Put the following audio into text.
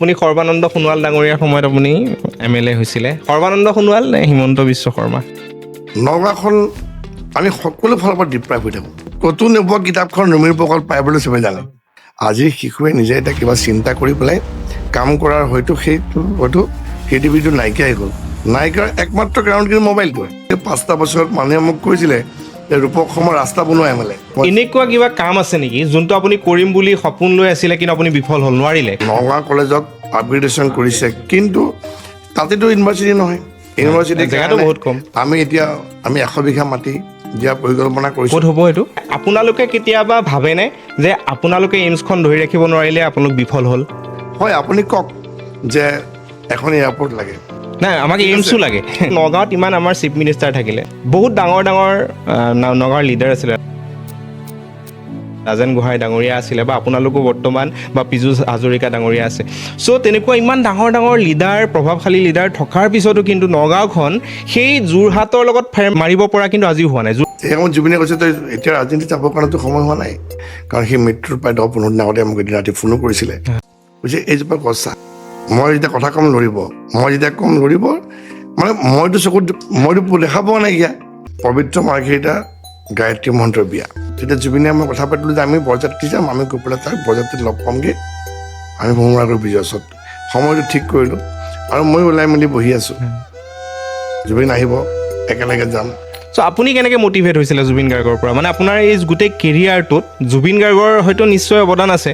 আপুনি সৰ্বানন্দ সোণোৱাল ডাঙৰীয়াৰ সময়ত আপুনি MLA হৈছিলে। সৰ্বানন্দ সোণোৱাল নে হিমন্ত বিশ্ব শৰ্মা? নগাঁওখন আমি সকলো ফালৰ পৰা ডিপ্ৰাইভ হৈ থাকোঁ। ক'তো নোপোৱা কিতাপখন ৰুমিৰ প্ৰকল্প পায় বুলি চবেই জানে। আজিৰ শিশুৱে নিজে এটা কিবা চিন্তা কৰি পেলাই কাম কৰাৰ হয়তো ক্ৰিয়েটিভিটিটো নাইকিয়াই হ'ল। নাইকিয়াৰ একমাত্ৰ কাৰণ কিন্তু মোবাইলটোৱে। 5টা বছৰত মানুহে মোক কৈছিলে যে ৰূপক শৰ্মাৰ ৰাস্তা বনোৱা MLA। এনেকুৱা কিবা কাম আছে নেকি যোনটো আপুনি কৰিম বুলি সপোন লৈ আছিলে কিন্তু আপুনি বিফল হ'ল, নোৱাৰিলে? নগাঁও কলেজক আপগ্ৰেডেশ্যন কৰিছে, কিন্তু তাতেতো ইউনিভাৰ্চিটি নহয়। ইউনিভাৰ্চিটিৰ জেগাটো কাৰণে বহুত কম। আমি 100 বিঘা মাটি দিয়াৰ পৰিকল্পনা কৰিছোঁ। ক'ত হ'ব এইটো? আপোনালোকে কেতিয়াবা ভাবেনে যে আপোনালোকে এইমছখন ধৰি ৰাখিব নোৱাৰিলে আপোনালোক বিফল হ'ল? হয়, আপুনি কওক যে এখন এয়াৰপৰ্ট লাগে। নাই, আমাক এইমছো লাগে। নগাঁৱত ইমান আমাৰ চিফ মিনিষ্টাৰ থাকিলে, বহুত ডাঙৰ নগাঁৱৰ লিডাৰ আছিলে। ৰাজেন গোহাঁই ডাঙৰীয়া আছিলে, বা আপোনালোকো বৰ্তমান বা পীযুষ হাজৰিকা ডাঙৰীয়া আছে। চ' তেনেকুৱা ইমান ডাঙৰ লিডাৰ, প্ৰভাৱশালী লিডাৰ থকাৰ পিছতো কিন্তু নগাঁওখন সেই যোৰহাটৰ লগত ফেৰ মাৰিব পৰা কিন্তু আজিও হোৱা নাই। সেই সময়ত জুবিনে কৈছে তই এতিয়া ৰাজনীতি যাবৰ কাৰণেতো সময় হোৱা নাই, কাৰণ সেই মৃত্যুৰ প্ৰায় 10-15 দিন আগতে মোক এদিন ৰাতি ফোনো কৰিছিলে। কৈছে এইজোপা গছ চা, মই যেতিয়া কথা কম লৰিব, মানে মইতো দেখা পোৱা নাইকিয়া। পবিত্ৰ মাৰ্ঘেৰিটা গায়ত্ৰী মহন্তৰ বিয়া, তেতিয়া জুবিনে মই কথা পাতিলোঁ যে আমি বৰযাত্ৰী যাম, আমি গৈ পেলাই তাক বৰযাত্ৰীত লগ পামগৈ, আমি ভ্ৰমণ কৰি বিজয় ওচৰত সময়টো ঠিক কৰিলোঁ। আৰু মই ওলাই মেলি বহি আছোঁ, জুবিন আহিব, একেলগে যাম। চ' আপুনি কেনেকৈ মটিভেট হৈছিলে জুবিন গাৰ্গৰ পৰা? মানে আপোনাৰ এই গোটেই কেৰিয়াৰটোত জুবিন গাৰ্গৰ হয়তো নিশ্চয় অৱদান আছে।